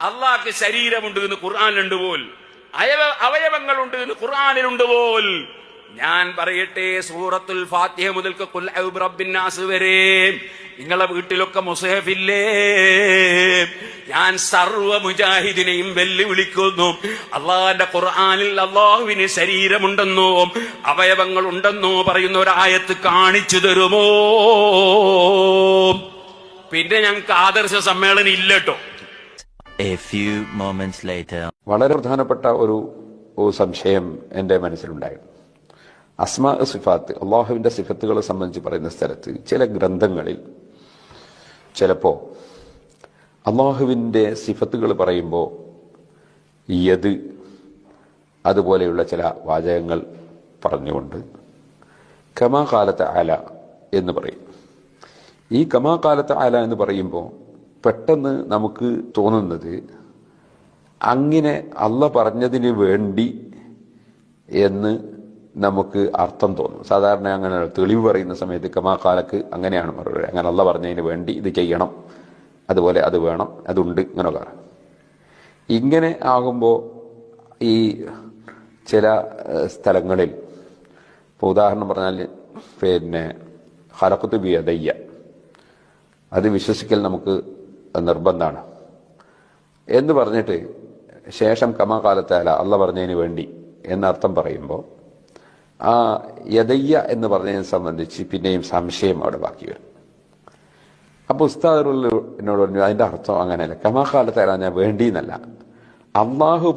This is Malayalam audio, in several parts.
അള്ളാഹ്ക്ക് ശരീരമുണ്ട് എന്ന് ഖുർആനിലുണ്ട് പോൽ, അവയവങ്ങളുണ്ട് എന്ന് ഖുർആനിലുണ്ട് പോൽ. ഞാൻ പറയട്ടെ, സൂറത്തുൽ ഫാത്തിഹ മുതൽക്ക് ഖുൽ അഊദു ബിറബ്ബിൻ നാസ് വരെ നിങ്ങളെ വീട്ടിലൊക്കെ മുസ്ഹഫില്ലേ? ഞാൻ സർവ്വ മുജാഹിദിനെയും വെല്ലുവിളിക്കുന്നു. അള്ളാഹിന്റെ ഖുർആനിൽ അള്ളാഹുവിന് ശരീരമുണ്ടെന്നോ അവയവങ്ങളുണ്ടെന്നോ പറയുന്ന ഒരായത്ത് കാണിച്ചു തരുമോ? പിന്നെ ഞങ്ങൾക്ക് ആദർശ സമ്മേളനം ഇല്ലട്ടോ. വളരെ പ്രധാനപ്പെട്ട ഒരു സംശയം എൻ്റെ മനസ്സിലുണ്ടായിരുന്നു. അസ്മാ സിഫാത്ത്, അള്ളാഹുവിൻ്റെ സിഫത്തുകളെ സംബന്ധിച്ച് പറയുന്ന സ്ഥലത്ത് ചില ഗ്രന്ഥങ്ങളിൽ ചിലപ്പോൾ അള്ളാഹുവിൻ്റെ സിഫത്തുകൾ പറയുമ്പോൾ യദ് അതുപോലെയുള്ള ചില വാചകങ്ങൾ പറഞ്ഞുകൊണ്ട് കമാ കാലത്ത് ആല എന്ന് പറയും. ഈ കമാ കാലത്ത് ആല എന്ന് പറയുമ്പോൾ പെട്ടെന്ന് നമുക്ക് തോന്നുന്നത് അങ്ങനെ അള്ള പറഞ്ഞതിന് വേണ്ടി എന്ന് നമുക്ക് അർത്ഥം തോന്നും. സാധാരണ അങ്ങനെ തെളിവ് പറയുന്ന സമയത്ത് കമാക്കാലക്ക് അങ്ങനെയാണ് മറുപടി. അങ്ങനെ അള്ള പറഞ്ഞതിന് വേണ്ടി ഇത് ചെയ്യണം, അതുപോലെ അത് വേണം, അതുണ്ട്, ഇങ്ങനെയൊക്കെ. ഇങ്ങനെ ആകുമ്പോൾ ഈ ചില സ്ഥലങ്ങളിൽ ഇപ്പോൾ ഉദാഹരണം പറഞ്ഞാൽ പിന്നെ ഖലഖ്തു ബിയദയ്യ, അത് വിശ്വസിക്കൽ നമുക്ക് നിർബന്ധമാണ് എന്ന് പറഞ്ഞിട്ട് ശേഷം കമാകാലത്താല അള്ള പറഞ്ഞതിന് വേണ്ടി എന്നർത്ഥം പറയുമ്പോൾ ആ യദയ്യ എന്ന് പറഞ്ഞതിനെ സംബന്ധിച്ച് പിന്നെയും സംശയം അവിടെ ബാക്കി വരും. അപ്പോൾ ഉസ്താദ് എന്നോട് പറഞ്ഞു അതിൻ്റെ അർത്ഥം അങ്ങനെയല്ല, കമാകാലത്താല ഞാൻ വേണ്ടി എന്നല്ല, അള്ളാഹു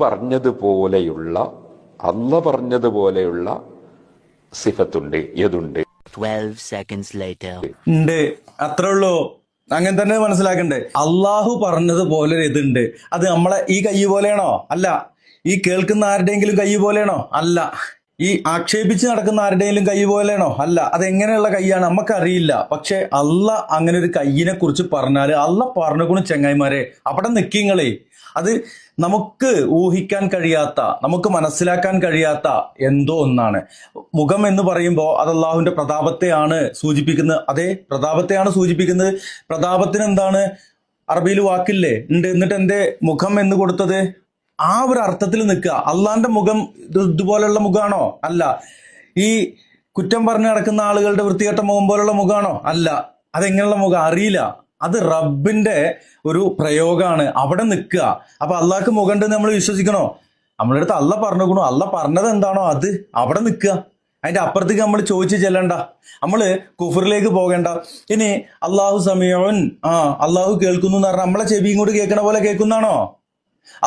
പറഞ്ഞതുപോലെയുള്ള സിഫത്തുണ്ട്, യദുണ്ട്. 12 seconds later. ഉണ്ട്, അത്രേ ഉള്ളൂ. അങ്ങനെ തന്നെ മനസ്സിലാക്കണ്ടേ. അള്ളാഹു പറഞ്ഞതുപോലെ ഇതുണ്ട്. അത് നമ്മളെ ഈ കൈ പോലെയാണോ? അല്ല. ഈ കേൾക്കുന്ന ആരുടെയെങ്കിലും കൈ പോലെയാണോ? അല്ല. ഈ ആക്ഷേപിച്ച് നടക്കുന്ന ആരുടെയെങ്കിലും കൈ പോലെയാണോ? അല്ല. അതെങ്ങനെയുള്ള കൈയാണ് നമുക്കറിയില്ല. പക്ഷെ അള്ള അങ്ങനെ ഒരു കയ്യിനെ കുറിച്ച് പറഞ്ഞാല് അള്ള പറഞ്ഞുകൊണ്ട് ചെങ്ങായിമാരെ അവിടെ നിൽക്കിങ്ങളെ. അത് നമുക്ക് ഊഹിക്കാൻ കഴിയാത്ത, നമുക്ക് മനസ്സിലാക്കാൻ കഴിയാത്ത എന്തോ ഒന്നാണ്. മുഖം എന്ന് പറയുമ്പോൾ അത് അള്ളാഹുവിന്റെ പ്രതാപത്തെയാണ് സൂചിപ്പിക്കുന്നത്. അതേ, പ്രതാപത്തെയാണ് സൂചിപ്പിക്കുന്നത്. പ്രതാപത്തിന് എന്താണ് അറബിയിൽ വാക്കില്ലേ ഉണ്ട്. എന്നിട്ട് എന്റെ മുഖം എന്ന് കൊടുത്തത് ആ ഒരു അർത്ഥത്തിൽ നിൽക്കുക. അള്ളാന്റെ മുഖം ഇതുപോലെയുള്ള മുഖമാണോ? അല്ല. ഈ കുറ്റം പറഞ്ഞു നടക്കുന്ന ആളുകളുടെ വൃത്തികെട്ട മുഖം പോലുള്ള മുഖമാണോ? അല്ല. അതെങ്ങനെയുള്ള മുഖം അറിയില്ല. അത് റബ്ബിന്റെ ഒരു പ്രയോഗമാണ്. അവിടെ നിൽക്കുക. അപ്പൊ അള്ളാഹ്ക്ക് മുഖമുണ്ടെന്ന് നമ്മൾ വിശ്വസിക്കണോ? നമ്മുടെ അടുത്ത് അള്ള പറഞ്ഞുകൊണ്ടു, അള്ള പറഞ്ഞത് എന്താണോ അത് അവിടെ നിൽക്കുക. അതിന്റെ അപ്പുറത്തേക്ക് നമ്മൾ ചോദിച്ചു ചെല്ലണ്ട, നമ്മള് കുഫറിലേക്ക് പോകേണ്ട. ഇനി അള്ളാഹു സമീഉൻ, അള്ളാഹു കേൾക്കുന്നു എന്ന് പറഞ്ഞാൽ നമ്മളെ ചെവിയും കൂടി കേൾക്കണ പോലെ കേൾക്കുന്നതാണോ?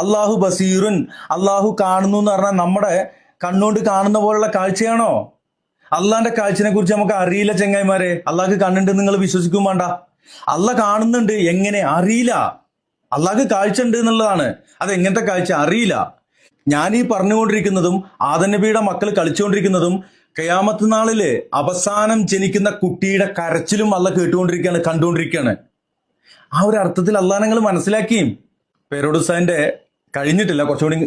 അള്ളാഹു ബസീറുൻ, അള്ളാഹു കാണുന്നു എന്ന് പറഞ്ഞാൽ നമ്മുടെ കണ്ണുകൊണ്ട് കാണുന്ന പോലുള്ള കാഴ്ചയാണോ? അള്ളാന്റെ കാഴ്ചനെ കുറിച്ച് നമുക്ക് അറിയില്ല ചെങ്ങായിമാരെ. അള്ളാഹ്ക്ക് കണ്ണുണ്ട് നിങ്ങൾ വിശ്വസിക്കും വേണ്ട. അള്ള കാണുന്നുണ്ട്, എങ്ങനെ അറിയില്ല. അള്ളാഹ്ക്ക് കാഴ്ച ഉണ്ട് എന്നുള്ളതാണ്. അത് എങ്ങനത്തെ കാഴ്ച അറിയില്ല. ഞാൻ ഈ പറഞ്ഞുകൊണ്ടിരിക്കുന്നതും ആദം നബിയുടെ മക്കൾ കളിച്ചുകൊണ്ടിരിക്കുന്നതും ഖിയാമത്ത് നാളില് അവസാനം ജനിക്കുന്ന കുട്ടിയുടെ കരച്ചിലും അള്ള കേട്ടുകൊണ്ടിരിക്കുകയാണ്, കണ്ടുകൊണ്ടിരിക്കുകയാണ്. ആ ഒരു അർത്ഥത്തിൽ അള്ളാഹ് നിങ്ങൾ മനസ്സിലാക്കിയും. പേരോടുസാന്റെ കഴിഞ്ഞിട്ടില്ല, കുറച്ചുകൂടി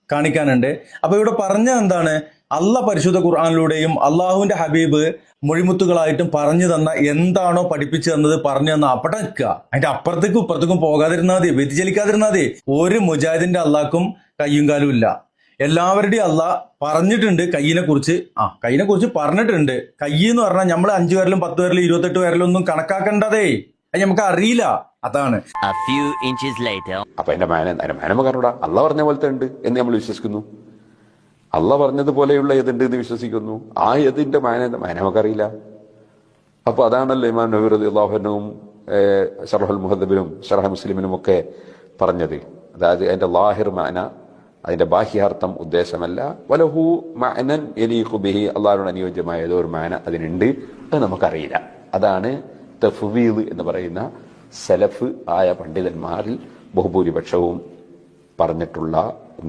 കാണിക്കാനുണ്ട്. അപ്പൊ ഇവിടെ പറഞ്ഞത് എന്താണ്? അള്ള പരിശുദ്ധ ഖുർആനിലൂടെയും അള്ളാഹുവിന്റെ ഹബീബ് മൊഴിമുത്തുകളായിട്ടും പറഞ്ഞു തന്ന എന്താണോ പഠിപ്പിച്ചു തന്നത് പറഞ്ഞു തന്ന അവിടെ നിൽക്കുക. അതിന്റെ അപ്പുറത്തേക്കും ഇപ്പുറത്തേക്കും പോകാതിരുന്നാൽ മതി, വ്യതിചലിക്കാതിരുന്നാൽ മതി. ഒരു മുജാഹിദിന്റെ അള്ളാഹ്ക്കും കയ്യും കാലും ഇല്ല. എല്ലാവരുടെയും അള്ളാഹ് പറഞ്ഞിട്ടുണ്ട് കയ്യിനെ കുറിച്ച്. കയ്യിനെ കുറിച്ച് പറഞ്ഞിട്ടുണ്ട്. കൈ എന്ന് പറഞ്ഞാൽ നമ്മൾ 5 വിരലും 10 വിരലും 28 വിരലും ഒന്നും കണക്കാക്കണ്ടതേ. അത് നമുക്ക് അറിയില്ല. അതാണ്. അപ്പൊ എന്റെ മാനമ കാരണൂടാ അള്ള പറഞ്ഞ പോലത്തെ ഉണ്ട് എന്ന് നമ്മൾ വിശ്വസിക്കുന്നു. അള്ള പറഞ്ഞതുപോലെയുള്ള ഏതുണ്ട് എന്ന് വിശ്വസിക്കുന്നു. ആ ഏതിന്റെ മാന നമുക്കറിയില്ല. അപ്പൊ അതാണല്ലോ ഇമാം നബി റളിയല്ലാഹു അൻഹുവും ശറഹുൽ മുഹദ്ദബിലും ശറഹ് മുസ്ലിമിനും ഒക്കെ പറഞ്ഞത്. അതായത് അതിന്റെ ലാഹിർ മാന, അതിന്റെ ബാഹ്യാർത്ഥം ഉദ്ദേശമല്ല. വലഹു മഅനൻ യലീഖു ബിഹി, അള്ളാഹുവിനോട് അനുയോജ്യമായ ഏതോ ഒരു മാന അതിനുണ്ട്, അത് നമുക്കറിയില്ല. അതാണ് തഫ്വീദ് എന്ന് പറയുന്ന സലഫ് ആയ പണ്ഡിതന്മാരിൽ ബഹുഭൂരിപക്ഷവും പറഞ്ഞിട്ടുള്ള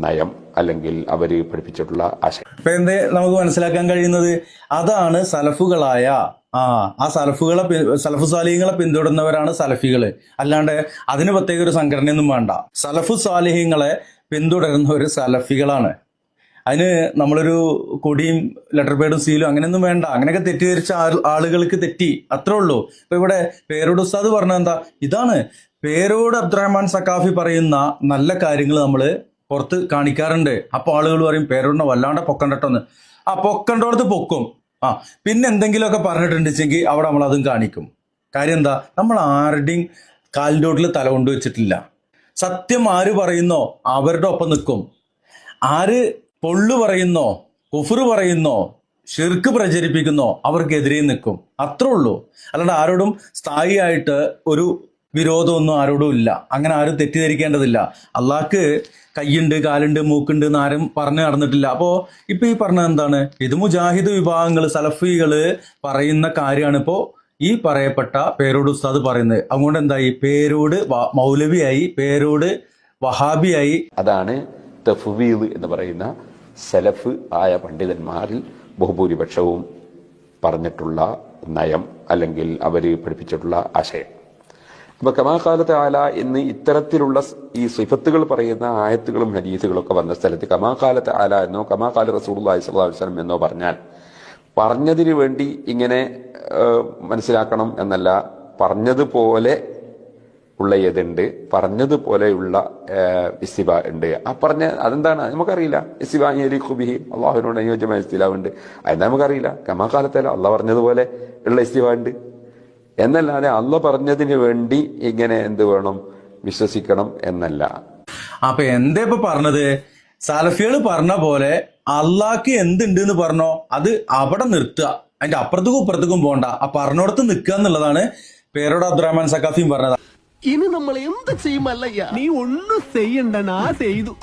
നയം, അല്ലെങ്കിൽ അവര് പഠിപ്പിച്ചിട്ടുള്ള ആശയം. ഇപ്പൊ എന്തേ നമുക്ക് മനസ്സിലാക്കാൻ കഴിയുന്നത്? അതാണ് സലഫുകളായ ആ സലഫു സാലിഹ്യങ്ങളെ പിന്തുടരുന്നവരാണ് സലഫികള്. അല്ലാണ്ട് അതിന് പ്രത്യേക ഒരു സംഘടനയൊന്നും വേണ്ട. സലഫു സാലിഹ്യങ്ങളെ പിന്തുടരുന്നവര് സലഫികളാണ്. അതിന് നമ്മളൊരു കൊടിയും ലെറ്റർ പേഡും സീലും അങ്ങനെയൊന്നും വേണ്ട. അങ്ങനെയൊക്കെ തെറ്റിദ്ധരിച്ച ആളുകൾക്ക് തെറ്റി, അത്രേ ഉള്ളൂ. ഇപ്പൊ ഇവിടെ പേരോട് ഉസ്താദ് പറഞ്ഞ എന്താ? ഇതാണ് പേരോട് അബ്ദുറഹ്മാൻ സക്കാഫി പറയുന്ന നല്ല കാര്യങ്ങൾ നമ്മൾ പുറത്ത് കാണിക്കാറുണ്ട്. അപ്പൊ ആളുകൾ പറയും പേരോടിനെ വല്ലാണ്ട് പൊക്കണ്ടട്ടോന്ന്. ആ പൊക്കണ്ടോടത്ത് പൊക്കും. പിന്നെ എന്തെങ്കിലുമൊക്കെ പറഞ്ഞിട്ടുണ്ടെങ്കിൽ അവിടെ നമ്മൾ അതും കാണിക്കും. കാര്യം എന്താ, നമ്മൾ ആരുടെയും കാലിൻ്റെ ഓട്ടിൽ തല കൊണ്ടുവച്ചിട്ടില്ല. സത്യം ആര് പറയുന്നോ അവരുടെ ഒപ്പം നിൽക്കും. ആര് പൊള്ളു പറയുന്നോ, കുഫ്റ് പറയുന്നോ, ഷിർക്ക് പ്രചരിപ്പിക്കുന്നോ അവർക്കെതിരെ നിൽക്കും. അത്രേ ഉള്ളൂ. അല്ലാണ്ട് ആരോടും സ്ഥായിയായിട്ട് ഒരു വിരോധമൊന്നും ആരോടും ഇല്ല. അങ്ങനെ ആരും തെറ്റിദ്ധരിക്കേണ്ടതില്ല. അള്ളാഹ്ക്ക് കയ്യുണ്ട്, കാലുണ്ട്, മൂക്കുണ്ട് എന്ന് ആരും പറഞ്ഞു നടന്നിട്ടില്ല. അപ്പോ ഇപ്പൊ ഈ പറഞ്ഞത് എന്താണ്, ഇത് മുജാഹിദ് വിഭാഗങ്ങൾ, സലഫികള് പറയുന്ന കാര്യമാണ് ഇപ്പോ ഈ പറയപ്പെട്ട പേരോട് ഉസ്താദ് പറയുന്നത്. അതുകൊണ്ട് എന്തായി, പേരോട് മൗലവിയായി, പേരോട് വഹാബിയായി. അതാണ് തഫ്വീദ് എന്ന് പറയുന്ന സലഫ് ആയ പണ്ഡിതന്മാരിൽ ബഹുഭൂരിപക്ഷവും പറഞ്ഞിട്ടുള്ള നയം, അല്ലെങ്കിൽ അവർ പഠിപ്പിച്ചിട്ടുള്ള ആശയം. അപ്പൊ കമാകാലത്ത് ആല എന്ന് ഇത്തരത്തിലുള്ള ഈ സിഫത്തുകൾ പറയുന്ന ആയത്തുകളും ഹദീസുകളൊക്കെ വന്ന സ്ഥലത്ത് കമാകാലത്ത് ആല എന്നോ കമാകാല റസൂലുള്ളാഹി സ്വല്ലല്ലാഹു അലൈഹി വസല്ലം എന്നോ പറഞ്ഞാൽ പറഞ്ഞതിന് വേണ്ടി ഇങ്ങനെ മനസ്സിലാക്കണം എന്നല്ല. പറഞ്ഞതുപോലെ ഉള്ള ഏതുണ്ട്, പറഞ്ഞതുപോലെയുള്ള ഇസ്തിബ ഉണ്ട്. ആ പറഞ്ഞ അതെന്താണ് നമുക്കറിയില്ല. ഇസ്തിബ യലീഖുബിഹി, അള്ളാഹുവിനോട് അനുയോജ്യമായ ഇസ്തിലാവുണ്ട്. അതെന്താ നമുക്കറിയില്ല. കമാകാലത്തല്ല അള്ളാഹ് പറഞ്ഞതുപോലെ ഉള്ള ഇസ്തിബ ഉണ്ട് എന്നല്ലാതെ അള്ളാഹ് പറഞ്ഞതിന് വേണ്ടി ഇങ്ങനെ എന്ത് വേണം, വിശ്വസിക്കണം എന്നല്ല. അപ്പൊ എന്താ ഇപ്പൊ പറഞ്ഞത്, സലഫികള് പറഞ്ഞ പോലെ അള്ളാഹ്ക്ക് എന്തുണ്ട് എന്ന് പറഞ്ഞോ അത് അവിടെ നിർത്തുക, അതിന്റെ അപ്പുറത്തേക്കും ഇപ്പുറത്തേക്കും പോണ്ട, ആ പറഞ്ഞോടത്ത് നിൽക്കുക എന്നുള്ളതാണ് പേരോട് അബ്ദുറഹ്മാൻ സക്കാഫിയും പറഞ്ഞത്. ഇനി നമ്മൾ എന്ത് ചെയ്യുമല്ലയ്യ? നീ ഒന്നും ചെയ്യണ്ട, നാ ചെയ്തു.